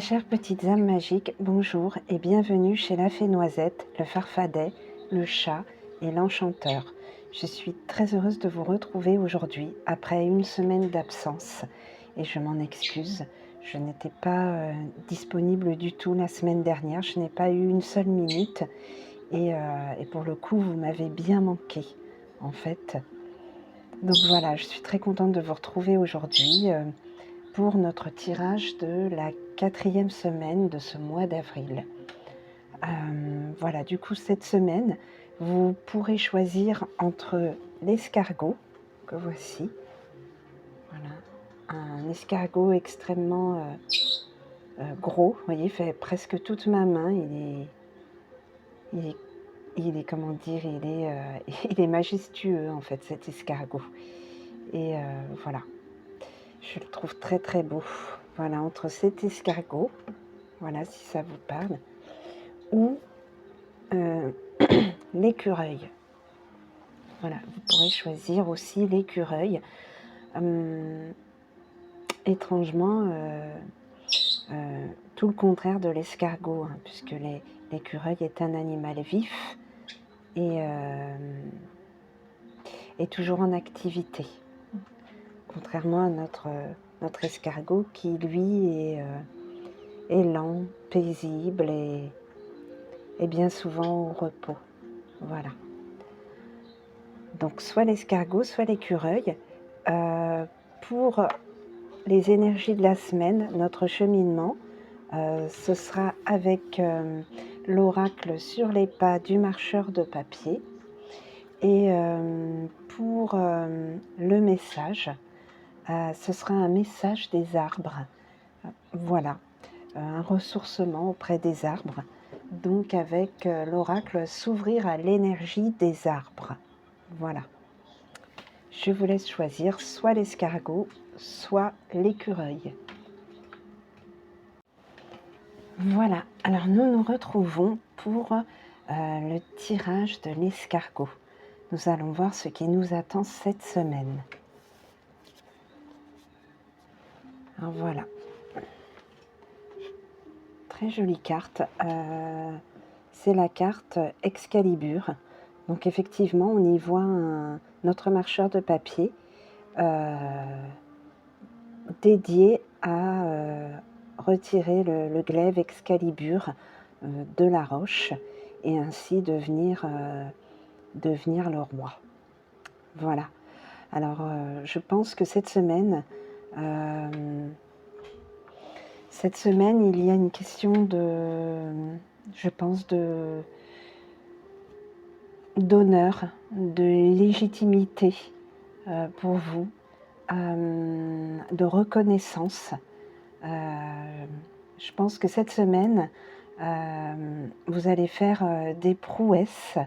chères petites âmes magiques, bonjour et bienvenue chez la Fée Noisette, le Farfadet, le chat et l'enchanteur. Je suis très heureuse de vous retrouver aujourd'hui après une semaine d'absence et je m'en excuse. Je n'étais pas disponible du tout la semaine dernière, je n'ai pas eu une seule minute et pour le coup vous m'avez bien manqué en fait. Donc voilà, je suis très contente de vous retrouver aujourd'hui pour notre tirage de la 4e semaine de ce mois d'avril. Voilà, du coup cette semaine, vous pourrez choisir entre l'escargot, que voici, voilà, un escargot extrêmement gros, vous voyez, il fait presque toute ma main, il est comment dire, il est majestueux en fait cet escargot. Et voilà, je le trouve très très beau. Voilà, entre cet escargot, voilà si ça vous parle, ou l'écureuil. Voilà, vous pourrez choisir aussi l'écureuil. Étrangement, tout le contraire de l'escargot, hein, puisque l'écureuil est un animal vif et toujours en activité. Contrairement à notre escargot qui, lui, est lent, paisible et bien souvent au repos. Voilà. Donc soit l'escargot, soit l'écureuil. Pour les énergies de la semaine, notre cheminement, ce sera avec l'oracle sur les pas du marcheur de papier. Et pour le message, ce sera un message des arbres. Voilà, un ressourcement auprès des arbres. Donc avec l'oracle s'ouvrir à l'énergie des arbres. Voilà. Je vous laisse choisir soit l'escargot, soit l'écureuil. Voilà, alors nous nous retrouvons pour le tirage de l'escargot. Nous allons voir ce qui nous attend cette semaine. Alors voilà, très jolie carte. C'est la carte Excalibur. Donc effectivement, on y voit notre marcheur de papier dédié à retirer le glaive Excalibur de la roche et ainsi devenir le roi. Voilà. Alors, je pense que cette semaine, il y a une question d'honneur, de légitimité pour vous, de reconnaissance. Je pense que cette semaine, vous allez faire des prouesses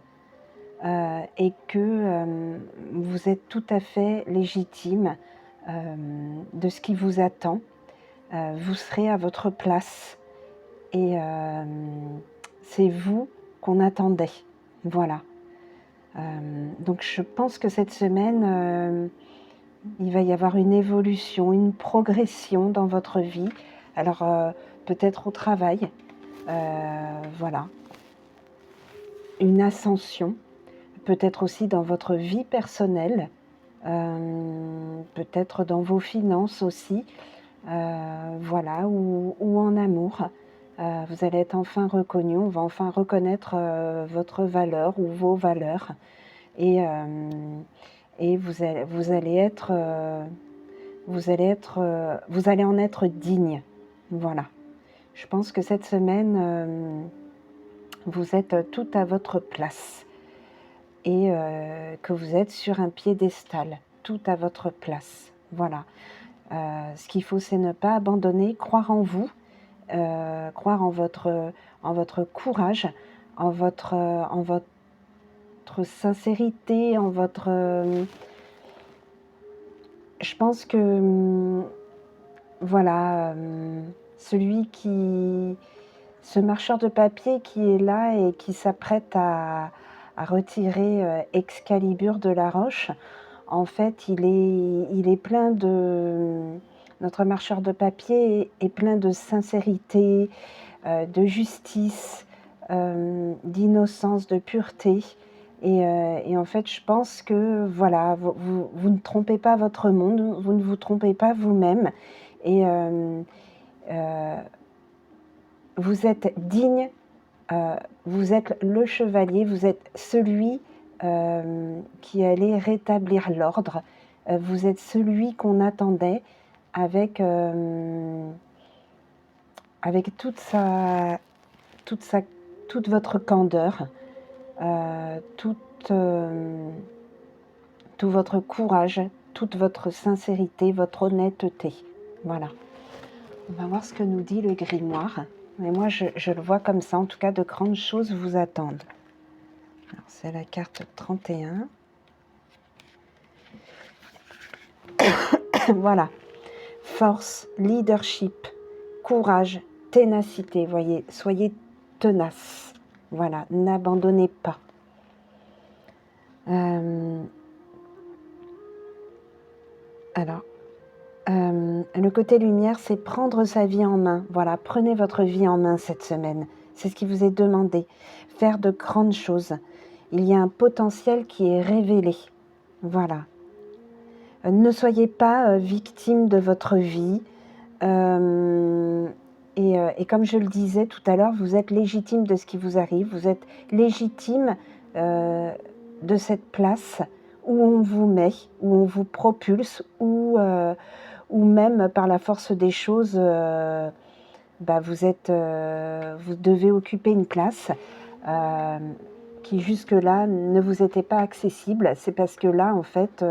et que vous êtes tout à fait légitime de ce qui vous attend. Vous serez à votre place et c'est vous qu'on attendait. Voilà. Donc je pense que cette semaine, il va y avoir une évolution, une progression dans votre vie. Alors peut-être au travail, voilà, une ascension, peut-être aussi dans votre vie personnelle, peut-être dans vos finances aussi, voilà, ou en amour. Vous allez être enfin reconnu, on va enfin reconnaître votre valeur ou vos valeurs et vous allez en être digne. Voilà. Je pense que cette semaine, vous êtes tout à votre place et que vous êtes sur un piédestal, tout à votre place. Voilà. Ce qu'il faut, c'est ne pas abandonner, croire en vous, croire en votre courage, en votre sincérité, en votre... je pense que, voilà, ce marcheur de papier qui est là et qui s'apprête à retirer Excalibur de la roche, en fait, il est plein Notre marcheur de papier est plein de sincérité, de justice, d'innocence, de pureté. Et en fait, je pense que voilà, vous ne trompez pas votre monde, vous ne vous trompez pas vous-même. Et vous êtes digne, vous êtes le chevalier, vous êtes celui qui allait rétablir l'ordre. Vous êtes celui qu'on attendait avec, avec toute votre candeur, tout votre courage, toute votre sincérité, votre honnêteté. Voilà. On va voir ce que nous dit le grimoire. Mais moi, je le vois comme ça. En tout cas, de grandes choses vous attendent. C'est la carte 31. Voilà. Force, leadership, courage, ténacité. Voyez, soyez tenace. Voilà, n'abandonnez pas. Alors, le côté lumière, c'est prendre sa vie en main. Voilà, prenez votre vie en main cette semaine. C'est ce qui vous est demandé. Faire de grandes choses. Il y a un potentiel qui est révélé. Voilà. Ne soyez pas victime de votre vie. Et comme je le disais tout à l'heure, vous êtes légitime de ce qui vous arrive. Vous êtes légitime de cette place où on vous met, où on vous propulse, ou même par la force des choses, vous devez occuper une place qui jusque-là ne vous était pas accessible. C'est parce que là, en fait,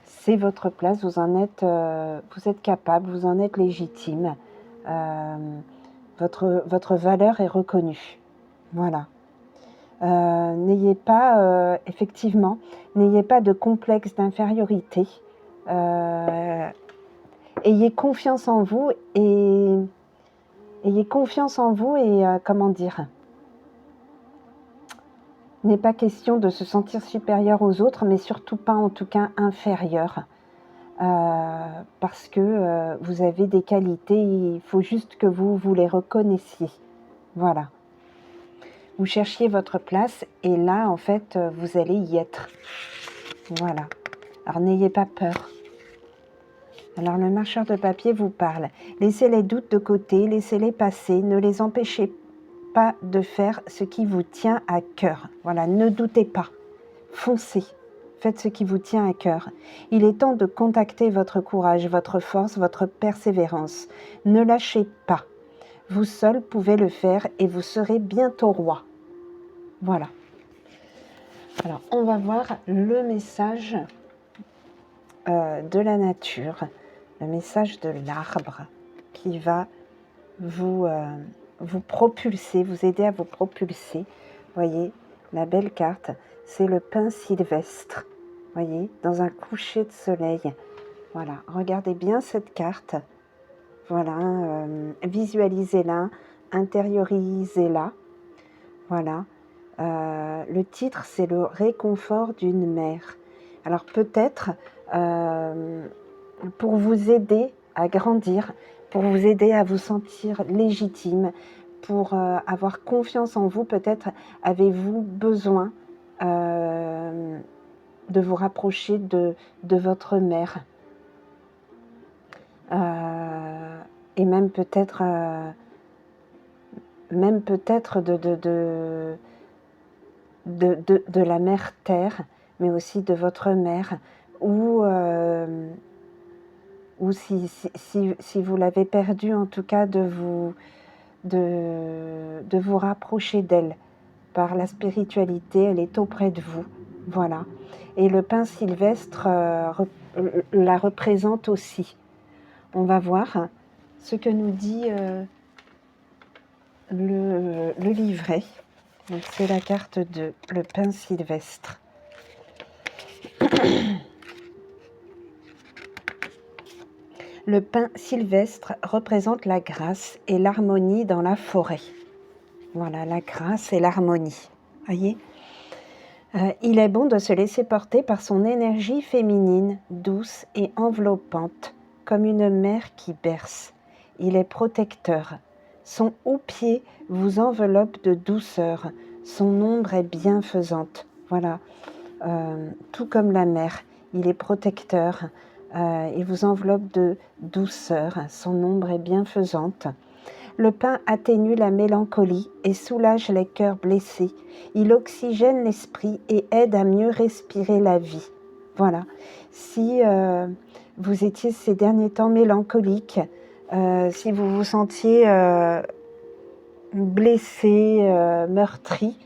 c'est votre place, vous êtes capable, vous en êtes légitime. Votre valeur est reconnue. Voilà. N'ayez pas, effectivement, n'ayez pas de complexe d'infériorité. Ayez confiance en vous et comment dire, n'est pas question de se sentir supérieur aux autres, mais surtout pas en tout cas inférieur, parce que vous avez des qualités, il faut juste que vous les reconnaissiez. Voilà. Vous cherchiez votre place et là, en fait, vous allez y être. Voilà. Alors, n'ayez pas peur. Alors, le marcheur de papier vous parle. Laissez les doutes de côté, laissez-les passer, ne les empêchez pas de faire ce qui vous tient à cœur. Voilà, ne doutez pas. Foncez. Faites ce qui vous tient à cœur. Il est temps de contacter votre courage, votre force, votre persévérance. Ne lâchez pas. Vous seul pouvez le faire et vous serez bientôt roi. Voilà. Alors, on va voir le message de la nature, le message de l'arbre qui va vous propulser, vous aider à vous propulser. Voyez, la belle carte, c'est le pin sylvestre. Voyez, dans un coucher de soleil. Voilà, regardez bien cette carte. Voilà, visualisez-la, intériorisez-la. Voilà. Le titre, c'est le réconfort d'une mère. Alors peut-être, pour vous aider à grandir, pour vous aider à vous sentir légitime, pour avoir confiance en vous, peut-être avez-vous besoin de vous rapprocher de votre mère. Et même peut-être de la mère terre, mais aussi de votre mère, ou si vous l'avez perdue, en tout cas de vous rapprocher d'elle par la spiritualité. Elle est auprès de vous. Voilà. Et le pin sylvestre la représente aussi. On va voir ce que nous dit le livret. Donc c'est la carte 2, le pin sylvestre. Le pin sylvestre représente la grâce et l'harmonie dans la forêt. Voilà, la grâce et l'harmonie. Voyez ? Il est bon de se laisser porter par son énergie féminine, douce et enveloppante, comme une mère qui berce. Il est protecteur. Son houppier vous enveloppe de douceur. Son ombre est bienfaisante. Voilà, tout comme la mère, il est protecteur. Il vous enveloppe de douceur. Son ombre est bienfaisante. Le pain atténue la mélancolie et soulage les cœurs blessés. Il oxygène l'esprit et aide à mieux respirer la vie. Voilà. Si vous étiez ces derniers temps mélancolique, si vous vous sentiez blessé, meurtri,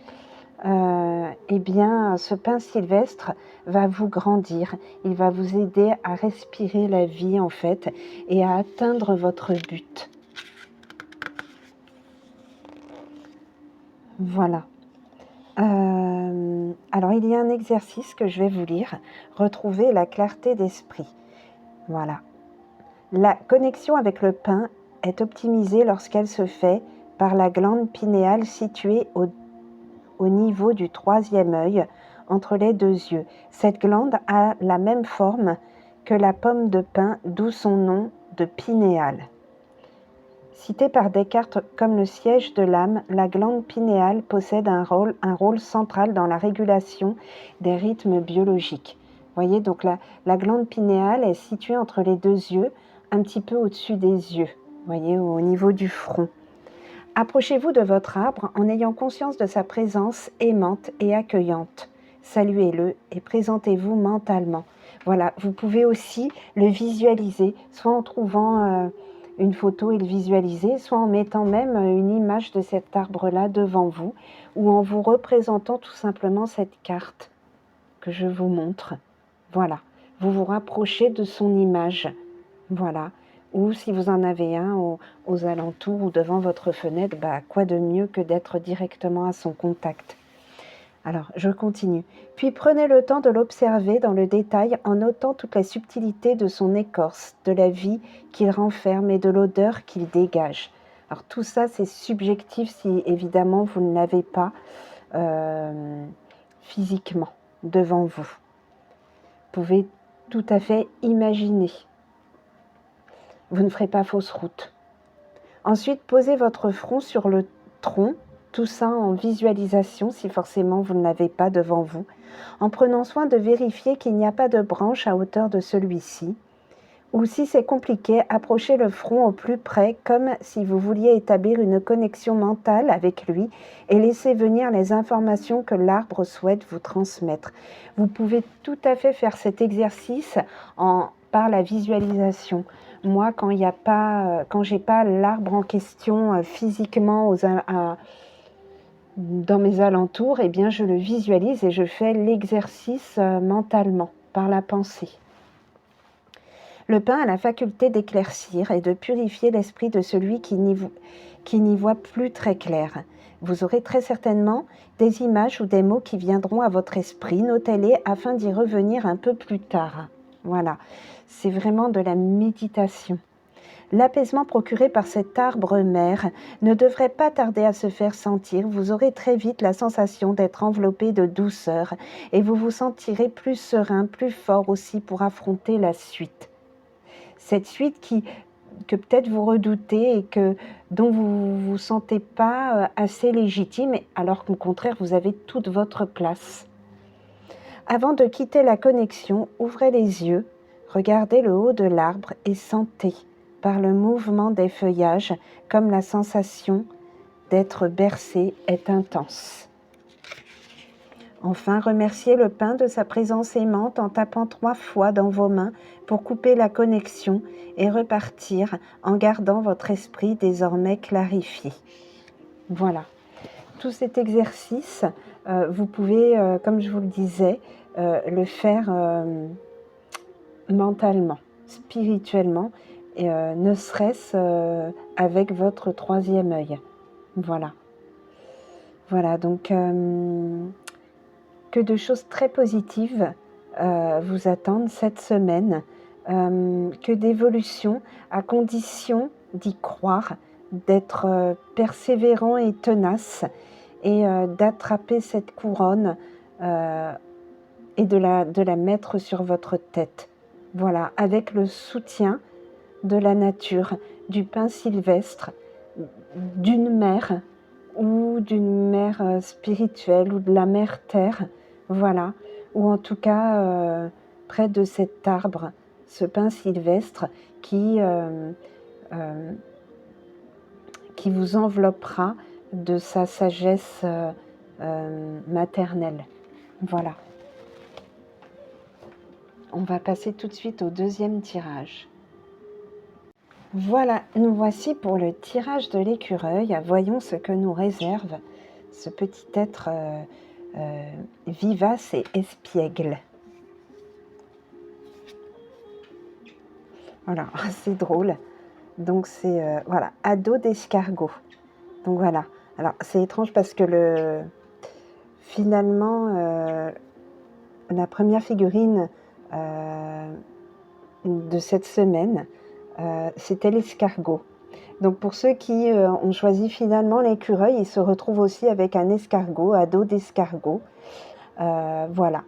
eh bien, ce pain sylvestre va vous grandir. Il va vous aider à respirer la vie, en fait, et à atteindre votre but. Voilà. Alors, il y a un exercice que je vais vous lire. Retrouver la clarté d'esprit. Voilà. La connexion avec le pain est optimisée lorsqu'elle se fait par la glande pinéale située au niveau du troisième œil, entre les deux yeux. Cette glande a la même forme que la pomme de pin, d'où son nom de pinéale. Citée par Descartes comme le siège de l'âme, la glande pinéale possède un rôle central dans la régulation des rythmes biologiques. Vous voyez, donc la glande pinéale est située entre les deux yeux, un petit peu au-dessus des yeux, vous voyez, au niveau du front. Approchez-vous de votre arbre en ayant conscience de sa présence aimante et accueillante. Saluez-le et présentez-vous mentalement. Voilà, vous pouvez aussi le visualiser, soit en trouvant une photo et le visualiser, soit en mettant même une image de cet arbre-là devant vous, ou en vous représentant tout simplement cette carte que je vous montre. Voilà, vous vous rapprochez de son image. Voilà. Ou si vous en avez un aux alentours ou devant votre fenêtre, quoi de mieux que d'être directement à son contact. Alors, je continue. Puis prenez le temps de l'observer dans le détail en notant toutes les subtilités de son écorce, de la vie qu'il renferme et de l'odeur qu'il dégage. Alors tout ça, c'est subjectif si évidemment vous ne l'avez pas physiquement devant vous. Vous pouvez tout à fait imaginer. Vous ne ferez pas fausse route. Ensuite, posez votre front sur le tronc, tout ça en visualisation si forcément vous ne l'avez pas devant vous, en prenant soin de vérifier qu'il n'y a pas de branche à hauteur de celui-ci. Ou si c'est compliqué, approchez le front au plus près comme si vous vouliez établir une connexion mentale avec lui et laissez venir les informations que l'arbre souhaite vous transmettre. Vous pouvez tout à fait faire cet exercice par la visualisation. Moi, quand j'ai pas l'arbre en question physiquement dans mes alentours, eh bien, je le visualise et je fais l'exercice mentalement, par la pensée. Le pain a la faculté d'éclaircir et de purifier l'esprit de celui qui n'y voit plus très clair. Vous aurez très certainement des images ou des mots qui viendront à votre esprit. Notez-les afin d'y revenir un peu plus tard. Voilà, c'est vraiment de la méditation. L'apaisement procuré par cet arbre mère ne devrait pas tarder à se faire sentir. Vous aurez très vite la sensation d'être enveloppé de douceur et vous vous sentirez plus serein, plus fort aussi pour affronter la suite. Cette suite que peut-être vous redoutez et dont vous ne vous sentez pas assez légitime, alors qu'au contraire, vous avez toute votre place. Avant de quitter la connexion, ouvrez les yeux, regardez le haut de l'arbre et sentez, par le mouvement des feuillages, comme la sensation d'être bercé est intense. Enfin, remerciez le pain de sa présence aimante en tapant 3 fois dans vos mains pour couper la connexion et repartir en gardant votre esprit désormais clarifié. Voilà. Tout cet exercice, vous pouvez, comme je vous le disais, le faire mentalement, spirituellement, et, ne serait-ce avec votre troisième œil. Voilà. Voilà, donc que de choses très positives vous attendent cette semaine, que d'évolution, à condition d'y croire, d'être persévérant et tenace, et d'attraper cette couronne et de la mettre sur votre tête. Voilà, avec le soutien de la nature, du pain sylvestre, d'une mère ou d'une mère spirituelle ou de la mère terre, voilà, ou en tout cas près de cet arbre, ce pain sylvestre euh, qui vous enveloppera de sa sagesse maternelle. Voilà. On va passer tout de suite au deuxième tirage. Voilà, nous voici pour le tirage de l'écureuil. Voyons ce que nous réserve ce petit être vivace et espiègle. Voilà, c'est drôle. Donc c'est, voilà, ado d'escargot. Donc voilà. Alors c'est étrange parce que finalement, la première figurine de cette semaine, c'était l'escargot. Donc pour ceux qui ont choisi finalement l'écureuil, ils se retrouvent aussi avec un escargot, ado d'escargot. Voilà.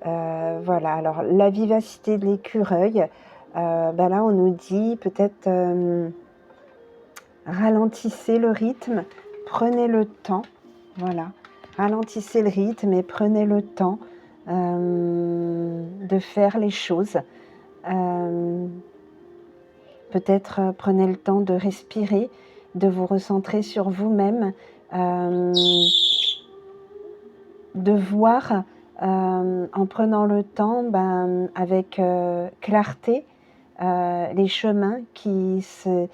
Voilà, alors la vivacité de l'écureuil, là on nous dit peut-être ralentissez le rythme, prenez le temps, voilà, ralentissez le rythme et prenez le temps de faire les choses. Peut-être prenez le temps de respirer, de vous recentrer sur vous-même, de voir en prenant le temps avec clarté les chemins qui se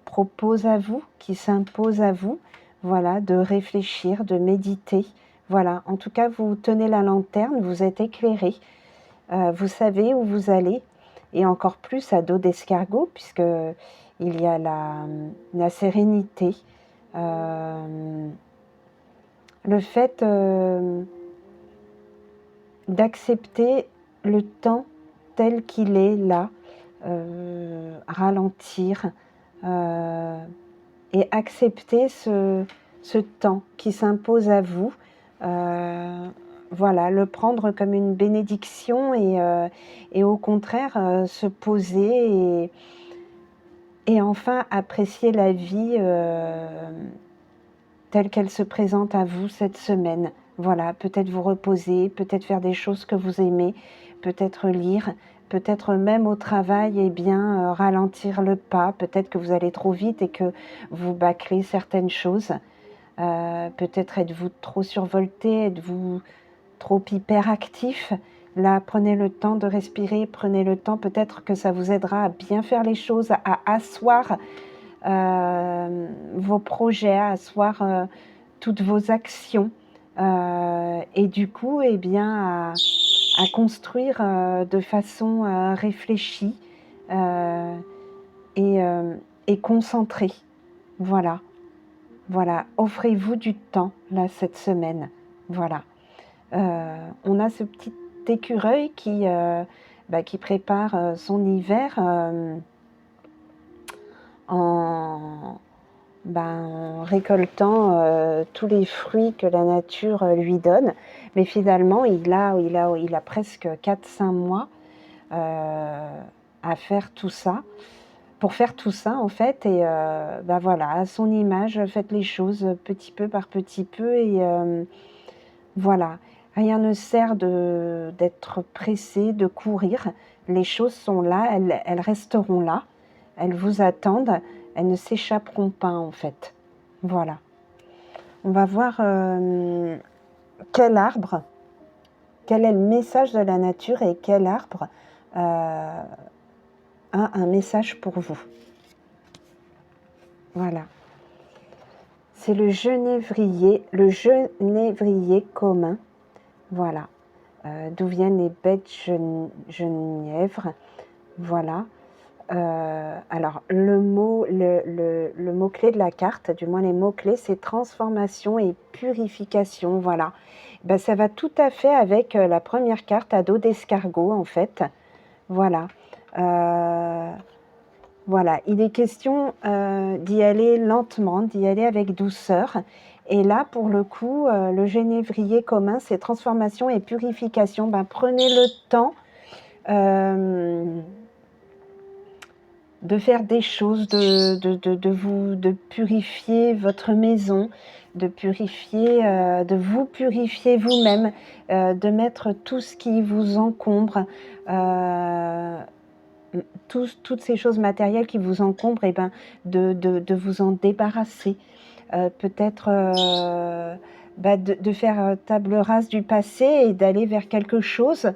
proposent à vous, qui s'imposent à vous, voilà, de réfléchir, de méditer. Voilà, en tout cas, vous tenez la lanterne, vous êtes éclairé, vous savez où vous allez, et encore plus à dos d'escargot, puisque il y a la sérénité, le fait d'accepter le temps tel qu'il est là, ralentir et accepter ce temps qui s'impose à vous. Voilà, le prendre comme une bénédiction et au contraire se poser et enfin apprécier la vie telle qu'elle se présente à vous cette semaine. Voilà, peut-être vous reposer, peut-être faire des choses que vous aimez, peut-être lire, peut-être même au travail, ralentir le pas, peut-être que vous allez trop vite et que vous bâclez certaines choses. Peut-être êtes-vous trop survolté, êtes-vous trop hyperactif. Là, prenez le temps de respirer, prenez le temps, peut-être que ça vous aidera à bien faire les choses, à asseoir vos projets, à asseoir toutes vos actions et du coup, à construire de façon réfléchie et concentrée. Voilà. Voilà, offrez-vous du temps là cette semaine. Voilà. On a ce petit écureuil qui prépare son hiver en récoltant tous les fruits que la nature lui donne. Mais finalement, il a presque 4-5 mois à faire tout ça. Pour faire tout ça, en fait, et voilà, à son image, faites les choses petit peu par petit peu, et voilà. Rien ne sert d'être pressé, de courir. Les choses sont là, elles resteront là, elles vous attendent, elles ne s'échapperont pas, en fait. Voilà. On va voir quel arbre, quel est le message de la nature et quel arbre a un message pour vous. Voilà. C'est le genévrier commun. Voilà. D'où viennent les bêtes genièvres. Voilà. Alors, le mot-clé de la carte, du moins les mots-clés, c'est transformation et purification. Voilà. Ça va tout à fait avec la première carte à dos d'escargot, en fait. Voilà. Voilà, il est question d'y aller lentement, d'y aller avec douceur. Et là, pour le coup, le genévrier commun, c'est transformation et purification. Prenez le temps de faire des choses, de purifier votre maison, de vous purifier vous-même, de mettre tout ce qui vous encombre, toutes ces choses matérielles qui vous encombrent, et ben, de vous en débarrasser. Peut-être de faire table rase du passé et d'aller vers quelque chose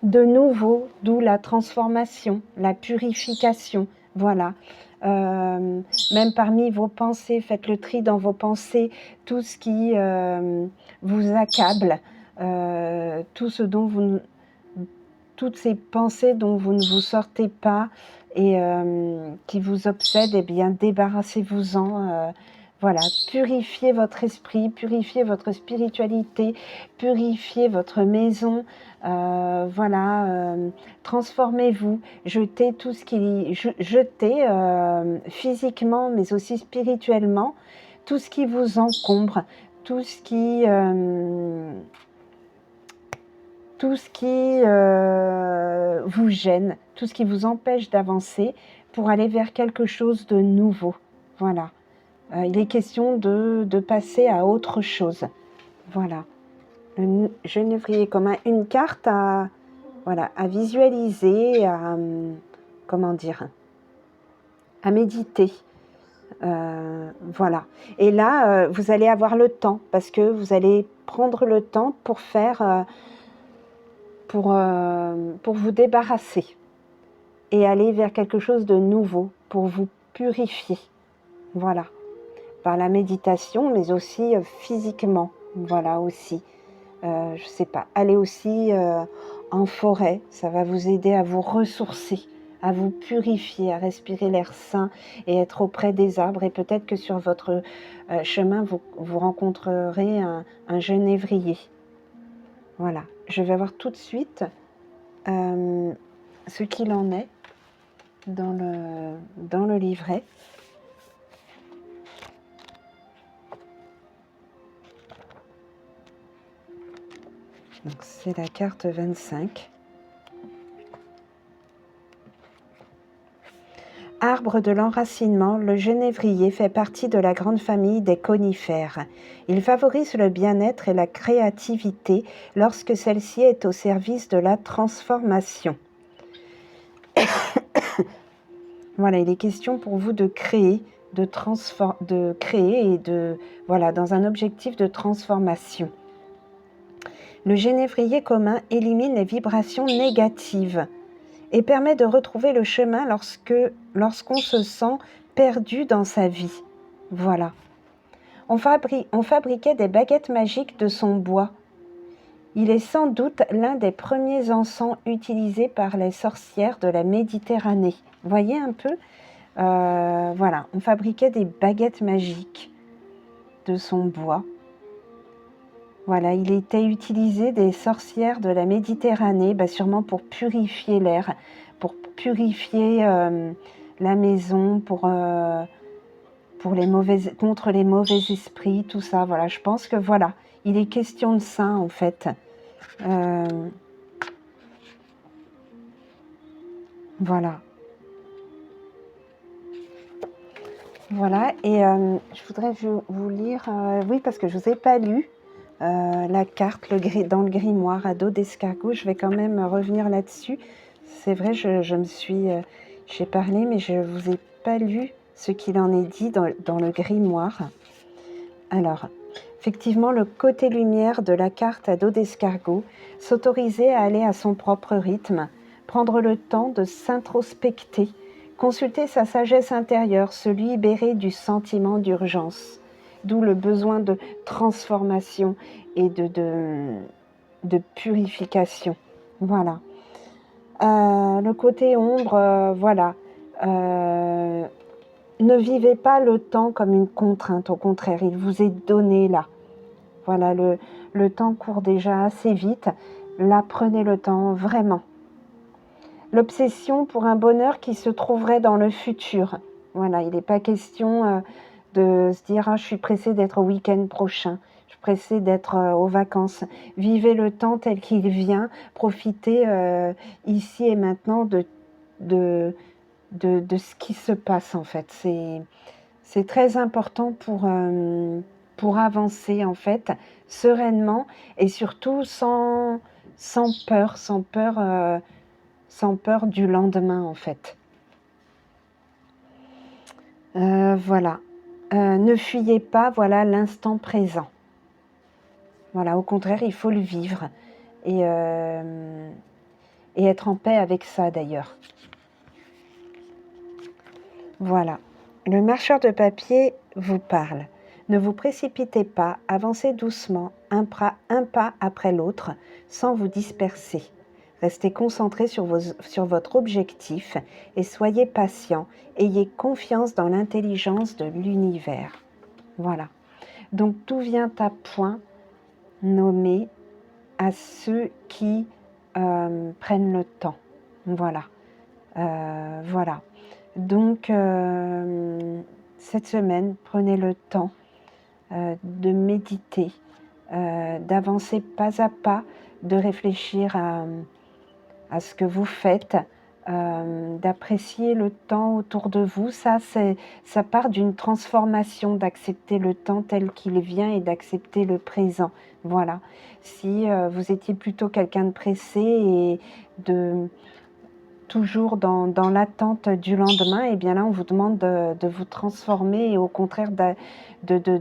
de nouveau, d'où la transformation, la purification. Voilà. Même parmi vos pensées, faites le tri dans vos pensées, tout ce qui vous accable, tout ce dont toutes ces pensées dont vous ne vous sortez pas et qui vous obsèdent, eh bien, débarrassez-vous-en. Voilà, purifiez votre esprit, purifiez votre spiritualité, purifiez votre maison, voilà, transformez-vous, jetez tout ce qui... Jetez physiquement, mais aussi spirituellement, tout ce qui vous encombre, tout ce qui vous gêne, tout ce qui vous empêche d'avancer pour aller vers quelque chose de nouveau. Voilà. Il est question de passer à autre chose. Voilà. Le genévrier commun, une carte à, voilà, à visualiser, à, comment dire, à méditer. Voilà. Et là, vous allez avoir le temps, parce que vous allez prendre le temps pour faire... pour vous débarrasser et aller vers quelque chose de nouveau, pour vous purifier. Voilà. Par la méditation, mais aussi physiquement. Voilà aussi. Je sais pas. Allez aussi en forêt. Ça va vous aider à vous ressourcer, à vous purifier, à respirer l'air sain et être auprès des arbres. Et peut-être que sur votre chemin, vous rencontrerez un genévrier. Voilà. Je vais voir tout de suite ce qu'il en est dans le livret. Donc c'est la carte 25. Arbre de l'enracinement, le genévrier fait partie de la grande famille des conifères. Il favorise le bien-être et la créativité lorsque celle-ci est au service de la transformation. Voilà, il est question pour vous de créer, et voilà, dans un objectif de transformation. Le genévrier commun élimine les vibrations négatives et permet de retrouver le chemin lorsqu'on se sent perdu dans sa vie. Voilà. On fabriquait des baguettes magiques de son bois. Il est sans doute l'un des premiers encens utilisés par les sorcières de la Méditerranée. Voyez un peu, voilà, on fabriquait des baguettes magiques de son bois. Voilà, il était utilisé des sorcières de la Méditerranée, sûrement pour purifier l'air, pour purifier la maison, contre les mauvais esprits, tout ça. Voilà, je pense que voilà, il est question de ça en fait. Voilà. Voilà, et je voudrais vous lire, oui, parce que je ne vous ai pas lu la carte dans le grimoire à dos d'escargot. Je vais quand même revenir là-dessus. C'est vrai, j'ai parlé, mais je ne vous ai pas lu ce qu'il en est dit dans le grimoire. Alors, effectivement, le côté lumière de la carte à dos d'escargot, s'autoriser à aller à son propre rythme, prendre le temps de s'introspecter, consulter sa sagesse intérieure, se libérer du sentiment d'urgence, d'où le besoin de transformation et de purification. Voilà. Le côté ombre, voilà. Ne vivez pas le temps comme une contrainte, au contraire, il vous est donné là. Voilà, le temps court déjà assez vite. Là, prenez le temps, vraiment. L'obsession pour un bonheur qui se trouverait dans le futur. Voilà, il n'est pas question de se dire « Ah, je suis pressée d'être au week-end prochain, je suis pressée d'être aux vacances ». Vivez le temps tel qu'il vient, profitez ici et maintenant de de, de ce qui se passe en fait. C'est très important pour avancer en fait sereinement et surtout sans peur, sans peur du lendemain en fait. Voilà. Ne fuyez pas, voilà l'instant présent. Voilà, au contraire, il faut le vivre et être en paix avec ça d'ailleurs. Voilà. Le marcheur de papier vous parle. Ne vous précipitez pas, avancez doucement, un pas après l'autre, sans vous disperser. Restez concentré sur votre objectif et soyez patient. Ayez confiance dans l'intelligence de l'univers. Voilà. Donc tout vient à point nommé à ceux qui prennent le temps. Voilà. Voilà. Donc, cette semaine, prenez le temps de méditer, d'avancer pas à pas, de réfléchir à ce que vous faites, d'apprécier le temps autour de vous. Ça part d'une transformation, d'accepter le temps tel qu'il vient et d'accepter le présent. Voilà. Si vous étiez plutôt quelqu'un de pressé et toujours dans l'attente du lendemain, et bien là, on vous demande de vous transformer et au contraire de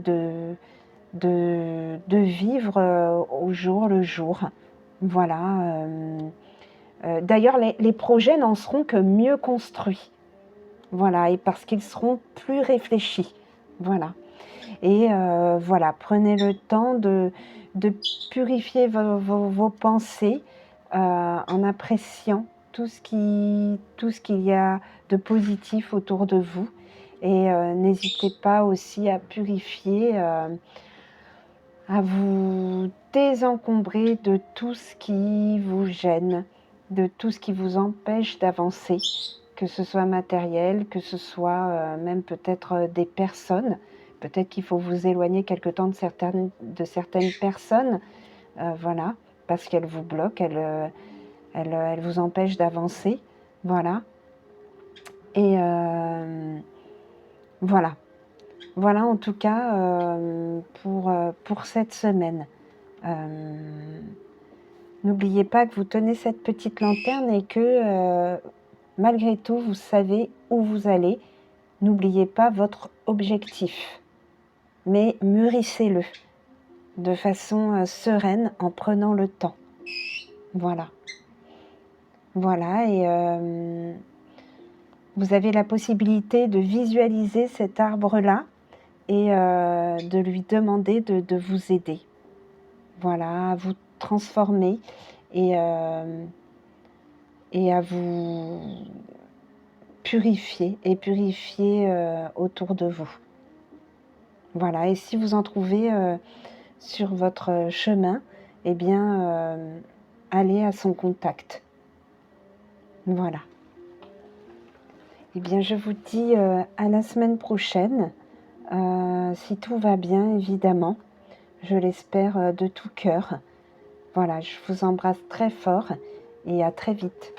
vivre au jour le jour. Voilà. D'ailleurs, les projets n'en seront que mieux construits. Voilà, et parce qu'ils seront plus réfléchis. Voilà. Et voilà, prenez le temps de purifier vos pensées en appréciant tout ce qu'il y a de positif autour de vous. Et n'hésitez pas aussi à purifier, à vous désencombrer de tout ce qui vous gêne, de tout ce qui vous empêche d'avancer, que ce soit matériel, que ce soit même peut-être des personnes. Peut-être qu'il faut vous éloigner quelque temps de certaines personnes, voilà, parce qu'elles vous bloquent, elles vous empêchent d'avancer, voilà. Et voilà. Voilà en tout cas pour cette semaine. N'oubliez pas que vous tenez cette petite lanterne et que malgré tout, vous savez où vous allez. N'oubliez pas votre objectif, mais mûrissez-le de façon sereine en prenant le temps. Voilà. Voilà, et vous avez la possibilité de visualiser cet arbre-là et de lui demander de vous aider. Voilà, à vous transformer et à vous purifier autour de vous. Voilà, et si vous en trouvez sur votre chemin, eh bien, allez à son contact. Voilà. Eh bien, je vous dis à la semaine prochaine, si tout va bien, évidemment. Je l'espère de tout cœur. Voilà, je vous embrasse très fort et à très vite.